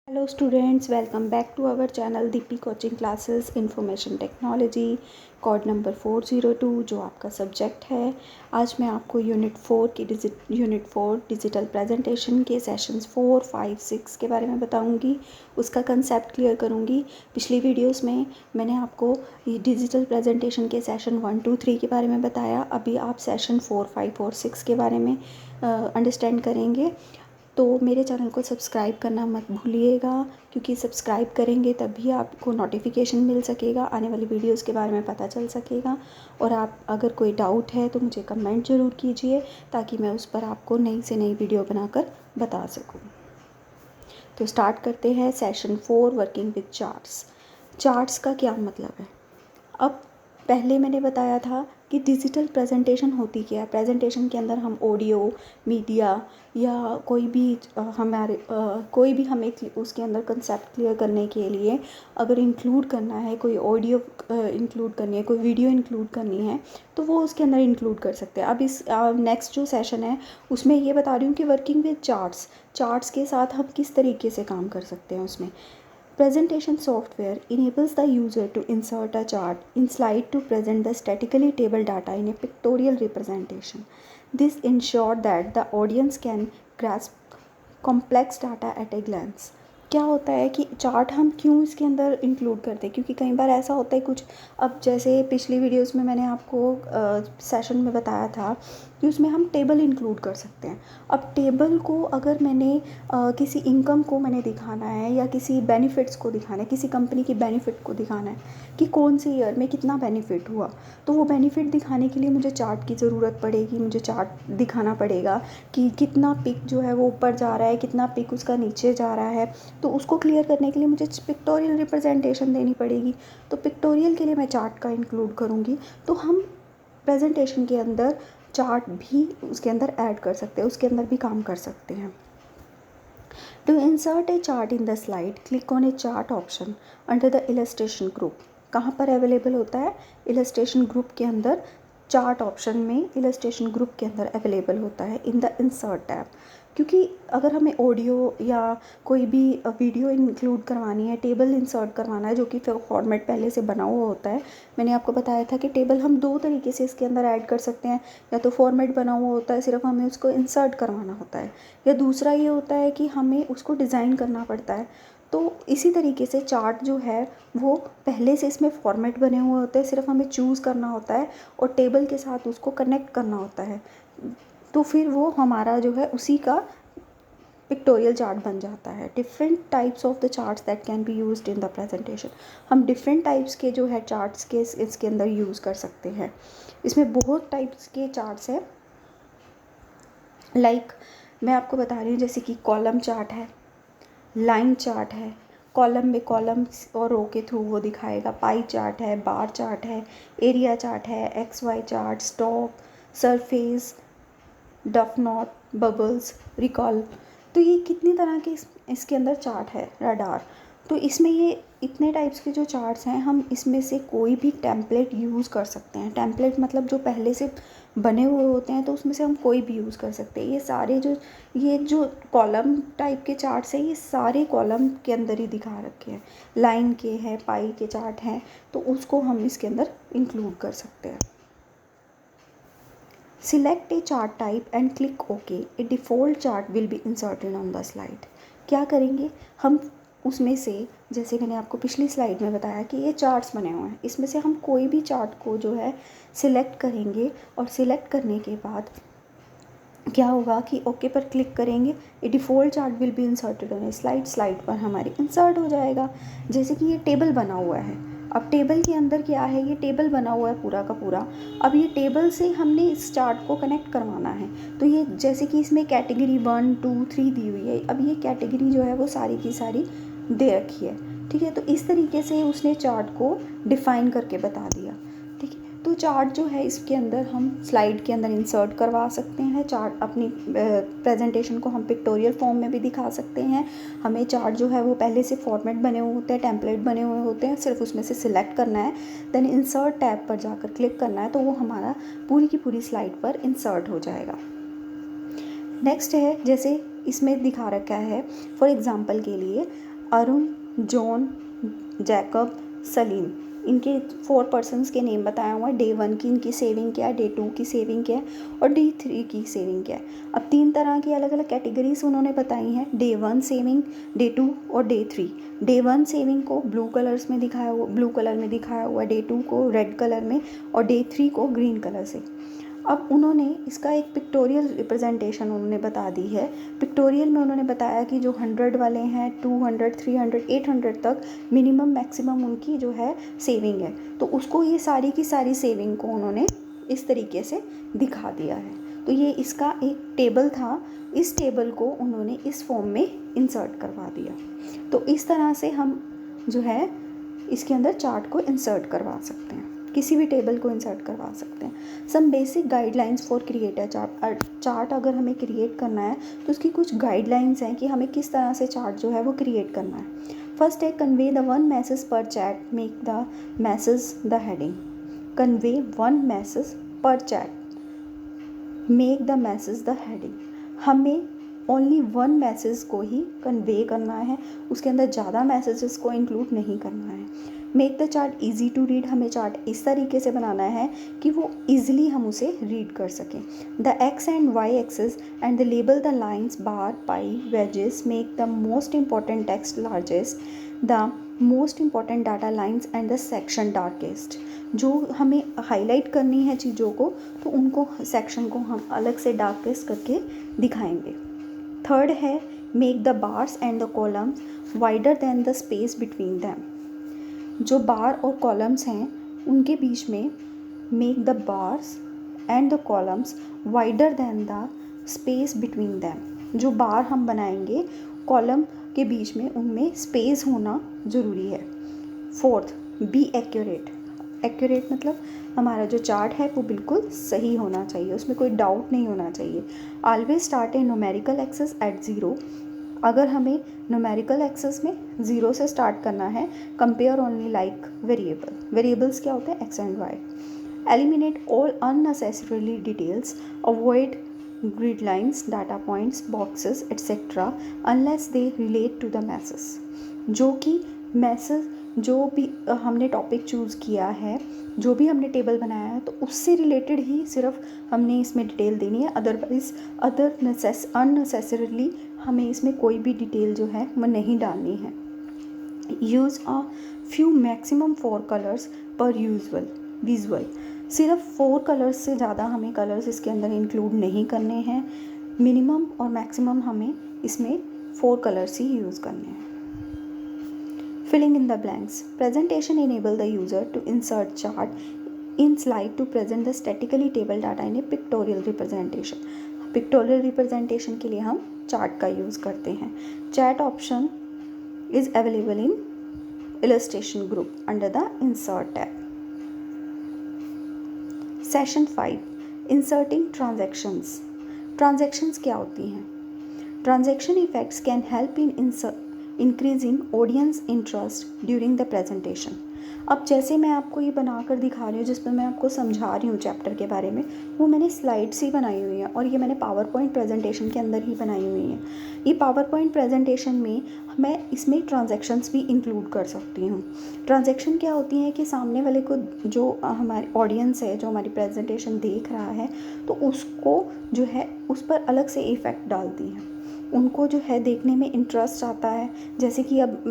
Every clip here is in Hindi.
Hello students, welcome back to our channel DP coaching classes information technology. Code number 402 जो आपका सब्जेक्ट है। आज मैं आपको यूनिट 4 डिजिटल प्रेजेंटेशन के सेशंस 4, 5, 6 के बारे में बताऊंगी। उसका कंसेप्ट क्लियर करूंगी। पिछली वीडियोस में मैंने आपको ये डिजिटल प्रेजेंटेशन के सेशन 1, 2, 3 के बारे में बताया। अभी आप सेशन 4, 5 और 6 के बारे में अंडरस्टैंड करेंगे। तो मेरे चैनल को सब्सक्राइब करना मत भूलिएगा, क्योंकि सब्सक्राइब करेंगे तभी आपको नोटिफिकेशन मिल सकेगा, आने वाली वीडियोस के बारे में पता चल सकेगा। और आप अगर कोई डाउट है तो मुझे कमेंट ज़रूर कीजिए, ताकि मैं उस पर आपको नई से नई वीडियो बनाकर बता सकूं। तो स्टार्ट करते हैं session 4, working with charts. Charts का क्या मतलब है? अब पहले मैंने बताया था कि डिजिटल प्रेजेंटेशन होती क्या है। प्रेजेंटेशन के अंदर हम ऑडियो, मीडिया या कोई भी हमें उसके अंदर कंसेप्ट क्लियर करने के लिए अगर इंक्लूड करना है, कोई ऑडियो इंक्लूड करनी है, कोई वीडियो इंक्लूड करनी है, तो वो उसके अंदर इंक्लूड कर सकते हैं। अब इस नेक्स्ट जो सेशन है उसमें ये बता रही हूँ कि वर्किंग विद चार्ट्स के साथ हम किस तरीके से काम कर सकते हैं उसमें। Presentation software enables the user to insert a chart in slide to present the statically table data in a pictorial representation. This ensures that the audience can grasp complex data at a glance. क्या होता है कि चार्ट हम क्यों इसके अंदर इंक्लूड करते हैं? क्योंकि कई बार ऐसा होता है कुछ, अब जैसे पिछली वीडियोस में मैंने आपको सेशन में बताया था कि उसमें हम टेबल इंक्लूड कर सकते हैं। अब टेबल को अगर मैंने किसी इनकम को मैंने दिखाना है या किसी बेनिफिट्स को दिखाना है, किसी कंपनी की बेनिफिट को दिखाना है कि कौन से ईयर में कितना बेनिफिट हुआ, तो वो बेनिफिट दिखाने के लिए मुझे चार्ट की ज़रूरत पड़ेगी। मुझे चार्ट दिखाना पड़ेगा कि कितना पिक जो है वो ऊपर जा रहा है, कितना पिक उसका नीचे जा रहा है। तो उसको क्लियर करने के लिए मुझे पिक्टोरियल रिप्रेजेंटेशन देनी पड़ेगी। तो पिक्टोरियल के लिए मैं चार्ट का इंक्लूड करूँगी। तो हम प्रेजेंटेशन के अंदर चार्ट भी उसके अंदर ऐड कर सकते हैं, उसके अंदर भी काम कर सकते हैं। To insert a chart in the slide, click on a chart option under the illustration group. कहाँ पर अवेलेबल होता है? illustration group के अंदर, चार्ट ऑप्शन में illustration group के अंदर अवेलेबल होता है इन द insert टैब। क्योंकि अगर हमें ऑडियो या कोई भी वीडियो इंक्लूड करवानी है, टेबल इंसर्ट करवाना है, जो कि फॉर्मेट पहले से बना हुआ होता है। मैंने आपको बताया था कि टेबल हम दो तरीके से इसके अंदर ऐड कर सकते हैं। या तो फॉर्मेट बना हुआ होता है, सिर्फ हमें उसको इंसर्ट करवाना होता है, या दूसरा ये होता है कि हमें उसको डिज़ाइन करना पड़ता है। तो इसी तरीके से चार्ट जो है वो पहले से इसमें फॉर्मेट बने हुए होते हैं, सिर्फ हमें चूज़ करना होता है और टेबल के साथ उसको कनेक्ट करना होता है। तो फिर वो हमारा जो है उसी का पिक्टोरियल चार्ट बन जाता है। Different types of the charts that can be used in the presentation. हम डिफरेंट टाइप्स के जो है चार्ट्स के इसके अंदर यूज़ कर सकते हैं। इसमें बहुत टाइप्स के चार्ट्स हैं। मैं आपको बता रही हूँ, जैसे कि कॉलम चार्ट है, लाइन चार्ट है, कॉलम में कॉलम्स और रो के थ्रू वो दिखाएगा। पाई चार्ट है, बार चार्ट है, एरिया चार्ट है, X Y chart, stock, surface, doughnut, bubbles, recall. तो ये कितनी तरह के इसके अंदर चार्ट है। रडार। तो इसमें ये इतने टाइप्स के जो चार्ट्स हैं, हम इसमें से कोई भी टेम्पलेट यूज़ कर सकते हैं। टेम्पलेट मतलब जो पहले से बने हुए होते हैं, तो उसमें से हम कोई भी यूज़ कर सकते हैं। ये जो कॉलम टाइप के चार्ट्स हैं, ये सारे कॉलम के अंदर ही दिखा रखे हैं। लाइन के हैं, पाई के चार्ट हैं, तो उसको हम इसके अंदर इंक्लूड कर सकते हैं। Select a chart type and click OK. A default chart will be inserted on the slide. क्या करेंगे हम? उसमें से, जैसे मैंने आपको पिछली स्लाइड में बताया कि ये चार्ट्स बने हुए हैं, इसमें से हम कोई भी चार्ट को जो है सिलेक्ट करेंगे और सिलेक्ट करने के बाद क्या होगा कि ओके पर क्लिक करेंगे। ये default chart will be inserted on a slide पर हमारी इंसर्ट हो जाएगा। जैसे कि ये टेबल बना हुआ है। अब टेबल के अंदर क्या है? ये टेबल बना हुआ है पूरा का पूरा। अब ये टेबल से हमने इस चार्ट को कनेक्ट करवाना है। तो ये जैसे कि इसमें कैटेगरी 1, 2, 3 दी हुई है। अब ये कैटेगरी जो है वो सारी की सारी दे रखी है। ठीक है, तो इस तरीके से उसने चार्ट को डिफ़ाइन करके बता दिया। ठीक है, तो चार्ट जो है इसके अंदर हम स्लाइड के अंदर इंसर्ट करवा सकते हैं। चार्ट अपनी प्रेजेंटेशन को हम पिक्टोरियल फॉर्म में भी दिखा सकते हैं। हमें चार्ट जो है वो पहले से फॉर्मेट बने हुए होते हैं, टेम्पलेट बने हुए होते हैं, सिर्फ उसमें से सिलेक्ट करना है, देन इंसर्ट टैब पर जाकर क्लिक करना है, तो वो हमारा पूरी की पूरी स्लाइड पर इंसर्ट हो जाएगा। नेक्स्ट है, जैसे इसमें दिखा रखा है फॉर एग्ज़ाम्पल के लिए अरुण, जॉन, जैकब, सलीम, इनके 4 पर्सन्स के नेम बताया हुआ है। डे 1 की इनकी सेविंग क्या है, डे 2 की सेविंग क्या है और डे 3 की सेविंग क्या है। अब 3 तरह की अलग अलग कैटेगरीज उन्होंने बताई हैं, डे 1 सेविंग, डे 2 और डे 3। डे 1 सेविंग को ब्लू कलर में दिखाया हुआ, डे 2 को रेड कलर में और डे 3 को ग्रीन कलर से। अब उन्होंने इसका एक पिक्टोरियल रिप्रेजेंटेशन उन्होंने बता दी है। पिक्टोरियल में उन्होंने बताया कि जो 100 वाले हैं, 200, 300, 800 तक मिनिमम मैक्सिमम उनकी जो है सेविंग है। तो उसको ये सारी की सारी सेविंग को उन्होंने इस तरीके से दिखा दिया है। तो ये इसका एक टेबल था, इस टेबल को उन्होंने इस फॉर्म में इंसर्ट करवा दिया। तो इस तरह से हम जो है इसके अंदर चार्ट को इंसर्ट करवा सकते हैं, किसी भी टेबल को इंसर्ट करवा सकते हैं। Some basic guidelines for create a chart. Chart अगर हमें क्रिएट करना है तो उसकी कुछ गाइडलाइंस हैं कि हमें किस तरह से चार्ट जो है वो क्रिएट करना है। फर्स्ट है convey the 1 message per chat, make the message the heading. Convey 1 message per chat, make the message the heading. हमें ओनली 1 मैसेज को ही कन्वे करना है, उसके अंदर ज़्यादा मैसेजेस को इंक्लूड नहीं करना है। Make the chart easy to read, हमें चार्ट इस तरीके से बनाना है कि वो ईजिली हम उसे रीड कर सकें। The X and Y axes and the label the lines, bar, pie, wedges, make the most important text largest, the most important data lines and the section darkest. जो हमें हाईलाइट करनी है चीज़ों को तो उनको सेक्शन को हम अलग से डार्केस्ट करके दिखाएंगे। थर्ड है make the bars and the columns wider than the space between them. जो बार और कॉलम्स हैं उनके बीच में make the bars and the columns wider than the space between them. जो बार हम बनाएंगे कॉलम के बीच में उनमें स्पेस होना ज़रूरी है। Fourth, be accurate. एक्यूरेट मतलब हमारा जो चार्ट है वो बिल्कुल सही होना चाहिए, उसमें कोई डाउट नहीं होना चाहिए। Always start a numerical axis at 0। अगर हमें न्यूमेरिकल एक्सेस में 0 से स्टार्ट करना है, compare only like variable. Variables क्या होते हैं, X and Y. Eliminate all unnecessary details, avoid grid lines, data points, boxes etcetera unless they relate to the message. जो कि मैसेज जो भी हमने टॉपिक चूज़ किया है, जो भी हमने टेबल बनाया है तो उससे रिलेटेड ही सिर्फ हमने इसमें डिटेल देनी है। अदरवाइज़ अननेसेसरीली हमें इसमें कोई भी डिटेल जो है वो नहीं डालनी है। Use a few maximum 4 colours पर विजुअल। सिर्फ 4 कलर्स से ज़्यादा हमें कलर्स इसके अंदर इंक्लूड नहीं करने हैं। मिनिमम और मैक्सिमम हमें इसमें 4 कलर्स ही यूज़ करने हैं। Filling in the blanks. Presentation enable the user to insert chart in slide to present the statically table data in a pictorial representation. Pictorial representation के लिए हम चार्ट का यूज़ करते हैं। Chat option is available in illustration group under the insert tab. Session 5. Inserting transactions. Transactions क्या होती हैं? Transaction effects can help in increasing audience interest during the presentation. अब जैसे मैं आपको ये बनाकर दिखा रही हूँ, जिसमें मैं आपको समझा रही हूँ चैप्टर के बारे में, वो मैंने स्लाइड्स ही बनाई हुई हैं और ये मैंने पावर पॉइंट प्रेजेंटेशन के अंदर ही बनाई हुई हैं। ये पावर पॉइंट प्रेजेंटेशन में मैं इसमें ट्रांजैक्शंस भी इंक्लूड कर सकती हूँ। ट्रांजैक्शन क्या होती हैं कि सामने वाले को, जो हमारी ऑडियंस है, जो हमारी प्रेजेंटेशन देख रहा है, तो उसको जो है उस पर अलग से इफ़ेक्ट डालती हैं। उनको जो है देखने में इंटरेस्ट आता है। जैसे कि अब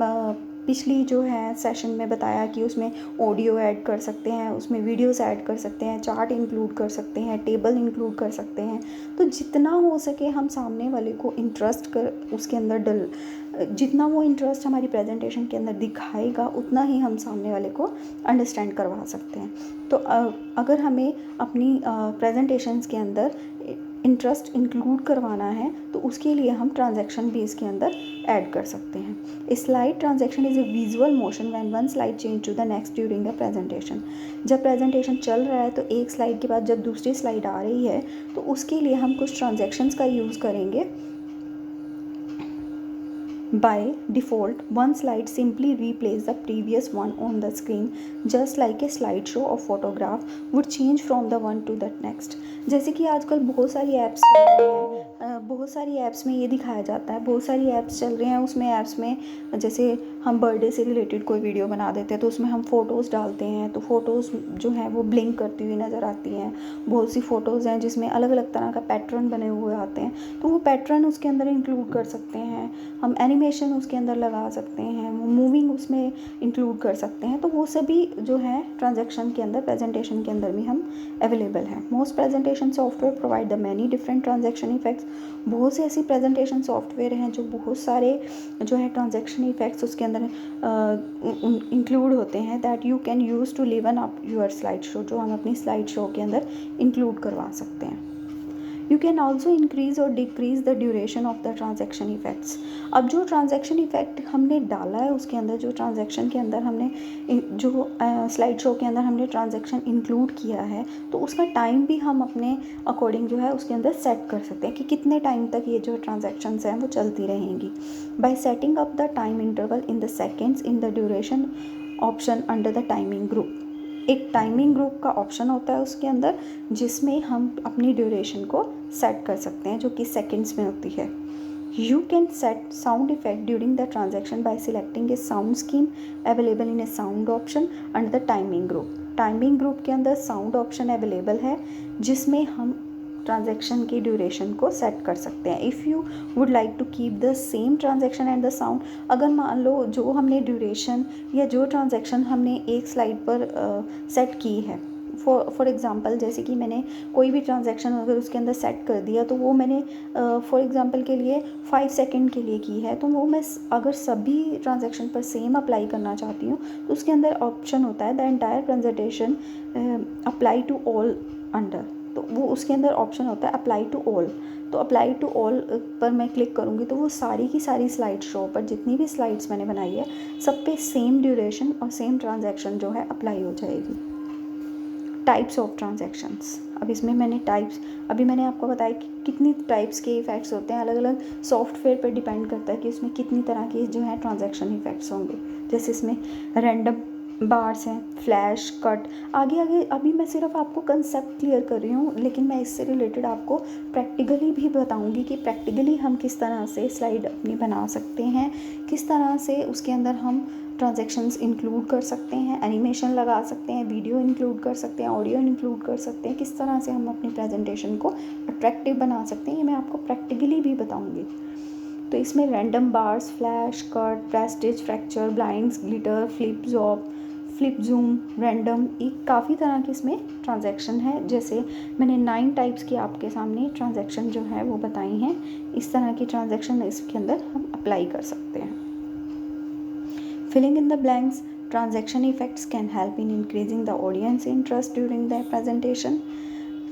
पिछली जो है सेशन में बताया कि उसमें ऑडियो ऐड कर सकते हैं, उसमें वीडियोस ऐड कर सकते हैं, चार्ट इंक्लूड कर सकते हैं, टेबल इंक्लूड कर सकते हैं। तो जितना हो सके हम सामने वाले को इंटरेस्ट कर उसके अंदर जितना वो इंटरेस्ट हमारी प्रेजेंटेशन के अंदर दिखाएगा उतना ही हम सामने वाले को अंडरस्टैंड करवा सकते हैं। तो अगर हमें अपनी प्रेजेंटेशंस के अंदर इंटरेस्ट इंक्लूड करवाना है तो उसके लिए हम ट्रांजैक्शन भी इसके अंदर ऐड कर सकते हैं। Slide transaction is a visual motion when one slide change to the next during the presentation. जब प्रेजेंटेशन चल रहा है तो एक स्लाइड के बाद जब दूसरी स्लाइड आ रही है तो उसके लिए हम कुछ ट्रांजैक्शंस का यूज़ करेंगे। By default, one slide simply replaces the previous one on the screen, just like a slideshow or photograph would change from the one to the next. जैसे कि आजकल बहुत सारी ऐप्स चल रही हैं, बहुत बहुत सारी ऐप्स में ये दिखाया जाता है, बहुत सारी ऐप्स चल रही हैं, उसमें ऐप्स में जैसे हम बर्थडे से रिलेटेड कोई वीडियो बना देते हैं तो उसमें हम फ़ोटोज़ डालते हैं, तो फ़ोटोज़ जो हैं वो ब्लिंक करती हुई नज़र आती हैं। बहुत सी फ़ोटोज़ हैं जिसमें अलग अलग तरह का पैटर्न बने हुए आते हैं, तो वो पैटर्न उसके अंदर इंक्लूड कर सकते हैं हम, एनिमेशन उसके अंदर लगा सकते हैं, मूविंग उसमें इंक्लूड कर सकते हैं। तो वो सभी जो है ट्रांजैक्शन के अंदर, प्रेजेंटेशन के अंदर भी हम अवेलेबल हैं। Most presentation software provide the many different transaction effects. बहुत से ऐसी प्रेजेंटेशन सॉफ्टवेयर हैं जो बहुत सारे जो है ट्रांजैक्शन इफेक्ट्स उसके अंदर इंक्लूड होते हैं, that you can use to liven up your slide show, जो हम अपनी स्लाइड शो के अंदर इंक्लूड करवा सकते हैं। यू कैन ऑल्सो इंक्रीज़ और decrease the duration of the transaction effects. अब जो ट्रांजैक्शन इफेक्ट हमने डाला है उसके अंदर, जो ट्रांजैक्शन के अंदर हमने जो स्लाइड शो के अंदर हमने ट्रांजैक्शन इंक्लूड किया है, तो उसका टाइम भी हम अपने अकॉर्डिंग जो है उसके अंदर सेट कर सकते हैं कि कितने टाइम तक ये जो ट्रांजैक्शंस हैं वो चलती रहेंगी। Bye setting up the time interval in the seconds in the duration option under the timing group. एक टाइमिंग ग्रुप का ऑप्शन होता है उसके अंदर जिसमें हम अपनी ड्यूरेशन को सेट कर सकते हैं, जो कि सेकंड्स में होती है। You can set sound effect during the transaction bye selecting A sound scheme available in A sound option under the timing group. Timing group के अंदर साउंड ऑप्शन अवेलेबल है जिसमें हम ट्रांजैक्शन की ड्यूरेशन को सेट कर सकते हैं। If you would like to keep the same transaction and the sound, अगर मान लो जो हमने ड्यूरेशन या जो ट्रांजैक्शन हमने एक स्लाइड पर सेट की है, फॉर एग्ज़ाम्पल जैसे कि मैंने कोई भी ट्रांजैक्शन अगर उसके अंदर सेट कर दिया, तो वो मैंने फॉर एग्ज़ाम्पल के लिए 5 सेकंड के लिए की है, तो वो मैं अगर सभी ट्रांजैक्शन पर सेम अप्लाई करना चाहती हूँ तो उसके अंदर ऑप्शन होता है the entire presentation apply to all under, तो वो उसके अंदर ऑप्शन होता है अप्लाई टू ऑल। तो अप्लाई टू ऑल पर मैं क्लिक करूँगी तो वो सारी की सारी स्लाइड शो पर जितनी भी स्लाइड्स मैंने बनाई है सब पे सेम ड्यूरेशन और सेम ट्रांजैक्शन जो है अप्लाई हो जाएगी। टाइप्स ऑफ ट्रांजैक्शंस, अब इसमें मैंने टाइप्स, अभी मैंने आपको बताया कि कितनी टाइप्स के इफ़ेक्ट्स होते हैं, अलग अलग सॉफ्टवेयर पर डिपेंड करता है कि उसमें कितनी तरह के जो है ट्रांजैक्शन इफ़ेक्ट्स होंगे। जैसे इसमें रैंडम बार्स हैं, फ्लैश, कट, आगे आगे अभी मैं सिर्फ आपको कंसेप्ट क्लियर कर रही हूँ, लेकिन मैं इससे रिलेटेड आपको प्रैक्टिकली भी बताऊँगी कि प्रैक्टिकली हम किस तरह से स्लाइड अपनी बना सकते हैं, किस तरह से उसके अंदर हम ट्रांजैक्शंस इंक्लूड कर सकते हैं, एनिमेशन लगा सकते हैं, वीडियो इंक्लूड कर सकते हैं, ऑडियो इंक्लूड कर सकते हैं, किस तरह से हम अपनी प्रेजेंटेशन को अट्रैक्टिव बना सकते हैं, ये मैं आपको प्रैक्टिकली भी बताऊँगी। तो इसमें random bars, flash, cut, prestige, fracture, blinds, glitter, flip job, flip zoom, random, एक काफ़ी तरह के इसमें ट्रांजैक्शन है। जैसे मैंने 9 टाइप्स की आपके सामने ट्रांजैक्शन जो है वो बताई हैं, इस तरह की ट्रांजैक्शन इसके अंदर हम अप्लाई कर सकते हैं। Filling in the blanks, transaction effects can help in increasing the audience interest during the presentation.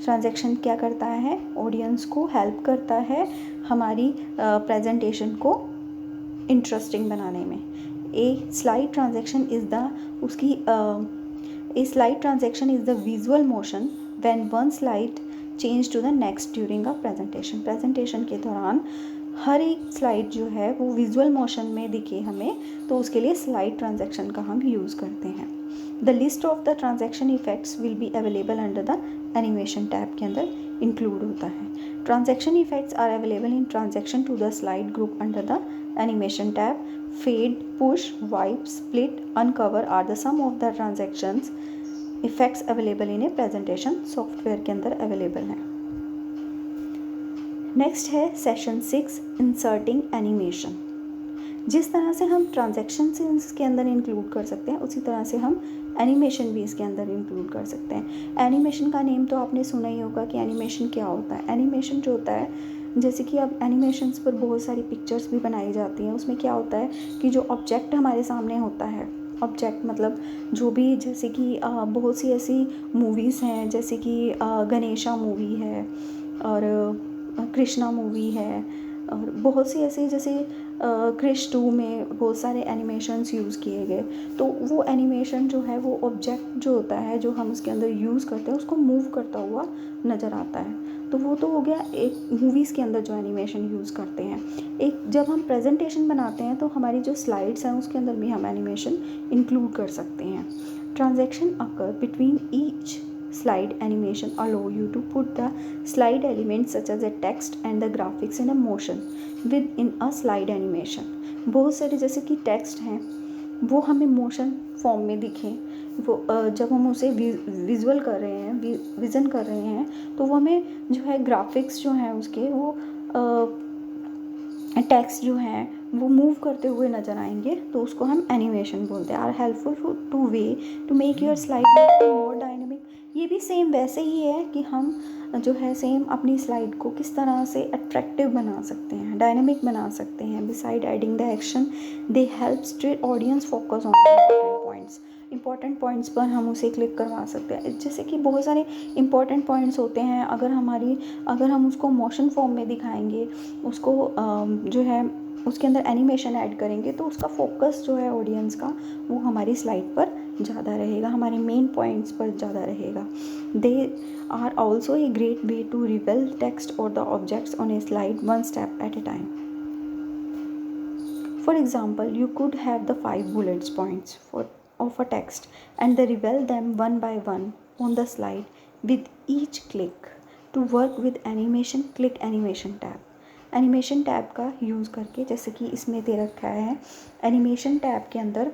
Transaction क्या करता है, ऑडियंस को हेल्प करता है हमारी प्रेजेंटेशन को इंटरेस्टिंग बनाने में। A slide transaction is the उसकी a slide transaction is the visual motion when one slide change to the next during a presentation. Presentation के दौरान हर एक स्लाइड जो है वो विजुअल मोशन में दिखे हमें, तो उसके लिए स्लाइड ट्रांजैक्शन का हम यूज़ करते हैं। The list of the transaction effects will be available under the animation tab के अंदर इंक्लूड होता है। Transaction effects are available in transaction to the slide group under the animation tab. Fade, push, wipe, split, uncover are the some of the transactions effects available in a presentation software के अंदर अवेलेबल हैं। नेक्स्ट है सेशन 6, इंसर्टिंग एनिमेशन। जिस तरह से हम ट्रांजैक्शन से इसके अंदर इंक्लूड कर सकते हैं, उसी तरह से हम एनिमेशन भी इसके अंदर इंक्लूड कर सकते हैं। एनिमेशन का नेम तो आपने सुना ही होगा कि एनिमेशन क्या होता है। एनिमेशन जो होता है, जैसे कि अब एनिमेशंस पर बहुत सारी पिक्चर्स भी बनाई जाती हैं, उसमें क्या होता है कि जो ऑब्जेक्ट हमारे सामने होता है, ऑब्जेक्ट मतलब जो भी, जैसे कि बहुत सी ऐसी मूवीज़ हैं, जैसे कि गणेशा मूवी है और कृष्णा मूवी है, और बहुत सी ऐसी, जैसे क्रिश 2 में बहुत सारे एनिमेशंस यूज़ किए गए। तो वो एनिमेशन जो है वो ऑब्जेक्ट जो होता है जो हम उसके अंदर यूज़ करते हैं उसको मूव करता हुआ नज़र आता है। तो वो तो हो गया एक मूवीज़ के अंदर जो एनिमेशन यूज़ करते हैं। एक जब हम प्रेजेंटेशन बनाते हैं तो हमारी जो स्लाइड्स हैं उसके अंदर भी हम एनिमेशन इंक्लूड कर सकते हैं। Transaction occur between each slide animation allow you to put the slide elements such as a text and the graphics in a motion within a slide animation. बहुत सारे जैसे कि टेक्स्ट हैं वो हमें मोशन फॉर्म में दिखें, वो जब हम उसे विजुअल कर रहे हैं, विज़न कर रहे हैं, तो वो हमें जो है ग्राफिक्स जो हैं उसके वो टेक्स्ट जो हैं वो मूव करते हुए नज़र आएंगे, तो उसको हम एनिमेशन बोलते हैं। Are helpful to way to make your slide more dynamic. ये भी सेम वैसे ही है कि हम जो है सेम अपनी स्लाइड को किस तरह से अट्रैक्टिव बना सकते हैं, डायनेमिक बना सकते हैं। Beside adding the action they help straight audience focus on important points पर हम उसे क्लिक करवा सकते हैं। जैसे कि बहुत सारे इंपॉर्टेंट पॉइंट्स होते हैं, अगर हम उसको मोशन फॉर्म में दिखाएंगे, उसको जो है उसके अंदर एनिमेशन ऐड करेंगे, तो उसका फोकस जो है ऑडियंस का वो हमारी स्लाइड पर ज़्यादा रहेगा, हमारे मेन पॉइंट्स पर ज़्यादा रहेगा। They are also a great way to reveal text और the objects on a slide one step at a time. For example, you could have the 5 bullet points of a text and they reveal them one by one on the slide with each click. To work with animation, click animation tab. Animation tab का यूज़ करके, जैसे कि इसमें दे रखा है एनिमेशन टैब के अंदर,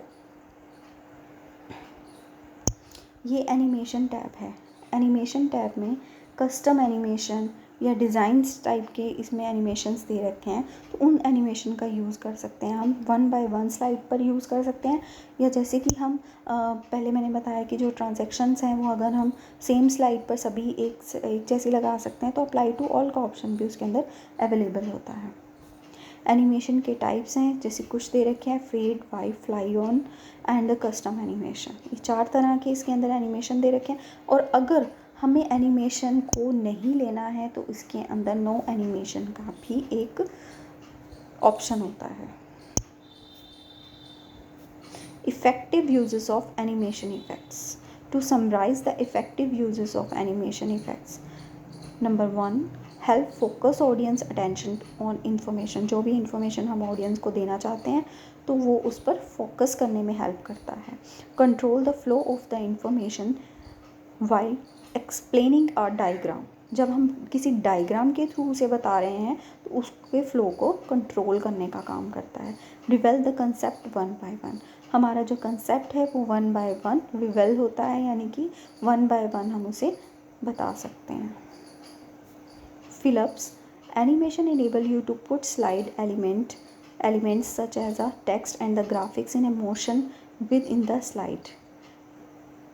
ये एनिमेशन टैब है। एनिमेशन टैब में कस्टम एनिमेशन या डिज़ाइंस टाइप के इसमें एनिमेशंस दे रखे हैं, तो उन एनिमेशन का यूज़ कर सकते हैं हम। वन बाय वन स्लाइड पर यूज़ कर सकते हैं, या जैसे कि हम पहले मैंने बताया कि जो ट्रांजैक्शंस हैं वो अगर हम सेम स्लाइड पर सभी एक जैसी लगा सकते हैं, तो अप्लाई टू ऑल का ऑप्शन भी उसके अंदर अवेलेबल होता है। एनिमेशन के टाइप्स हैं, जैसे कुछ दे रखे हैं fade, wipe, fly on and the custom animation. ये 4 तरह के इसके अंदर एनिमेशन दे रखे हैं, और अगर हमें एनिमेशन को नहीं लेना है तो इसके अंदर नो एनिमेशन का भी एक ऑप्शन होता है। Effective uses of animation effects. To summarize the effective uses of animation effects, number 1, help focus audience attention on information. जो भी इंफॉर्मेशन हम ऑडियंस को देना चाहते हैं तो वो उस पर फोकस करने में हेल्प करता है। Control the flow of the information while explaining a diagram. जब हम किसी डायग्राम के थ्रू उसे बता रहे हैं तो उसके फ्लो को कंट्रोल करने का काम करता है। Reveal the concept one by one. हमारा जो कंसेप्ट है वो वन बाय वन रिवेल होता है, यानी कि वन बाय वन हम उसे बता सकते हैं। Fill-ups. Animation enable you to put slide elements such as a text and the graphics in a motion within the slide.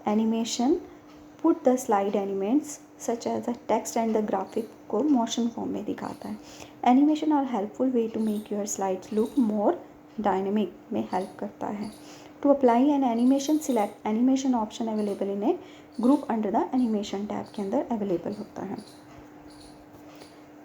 Animation put the slide elements such as the text and the graphic को motion form में दिखाता है। Animation are helpful way to make your slides look more dynamic में help करता है। To apply an animation, select animation option available in a group under the animation tab के अंदर available होता है।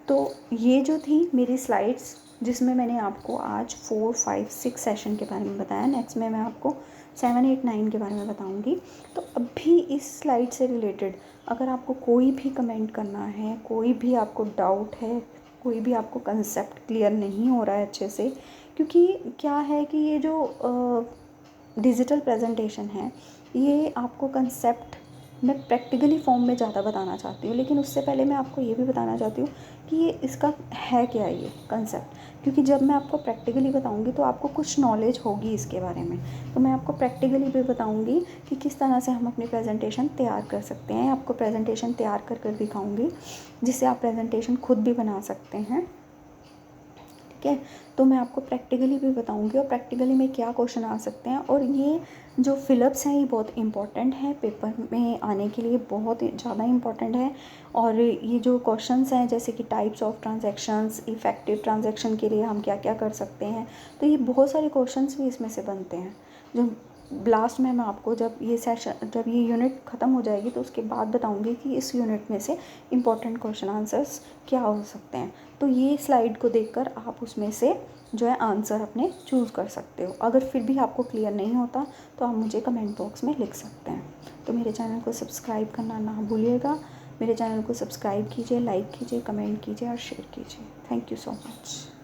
तो ये जो थी मेरी स्लाइड्स, जिसमें मैंने आपको आज 4, 5, 6 सेशन के बारे में बताया। नेक्स्ट में मैं आपको 7, 8, 9 के बारे में बताऊंगी। तो अभी इस स्लाइड से रिलेटेड अगर आपको कोई भी कमेंट करना है, कोई भी आपको डाउट है, कोई भी आपको कंसेप्ट क्लियर नहीं हो रहा है अच्छे से, क्योंकि क्या है कि ये जो डिजिटल प्रेजेंटेशन है ये आपको कंसेप्ट मैं प्रैक्टिकली फॉर्म में ज़्यादा बताना चाहती हूँ, लेकिन उससे पहले मैं आपको ये भी बताना चाहती हूँ कि ये इसका है क्या ये कंसेप्ट, क्योंकि जब मैं आपको प्रैक्टिकली बताऊँगी तो आपको कुछ नॉलेज होगी इसके बारे में। तो मैं आपको प्रैक्टिकली भी बताऊँगी कि किस तरह से हम अपनी प्रेजेंटेशन तैयार कर सकते हैं। आपको प्रेजेंटेशन तैयार कर दिखाऊँगी जिससे आप प्रेजेंटेशन खुद भी बना सकते हैं। ठीक है, तो मैं आपको प्रैक्टिकली भी बताऊंगी और प्रैक्टिकली में क्या क्वेश्चन आ सकते हैं। और ये जो फिलअप्स हैं ये बहुत इंपॉर्टेंट है, पेपर में आने के लिए बहुत ज़्यादा इंपॉर्टेंट है। और ये जो क्वेश्चंस हैं जैसे कि types of transactions, effective transaction के लिए हम क्या क्या कर सकते हैं, तो ये बहुत सारे क्वेश्चंस भी इसमें से बनते हैं। जो लास्ट में मैं आपको जब ये यूनिट ख़त्म हो जाएगी तो उसके बाद बताऊंगी कि इस यूनिट में से इम्पॉर्टेंट क्वेश्चन आंसर्स क्या हो सकते हैं। तो ये स्लाइड को देखकर आप उसमें से जो है आंसर अपने चूज़ कर सकते हो। अगर फिर भी आपको क्लियर नहीं होता तो आप मुझे कमेंट बॉक्स में लिख सकते हैं। तो मेरे चैनल को सब्सक्राइब करना ना भूलिएगा। मेरे चैनल को सब्सक्राइब कीजिए, लाइक कीजिए, कमेंट कीजिए और शेयर कीजिए। Thank you so much.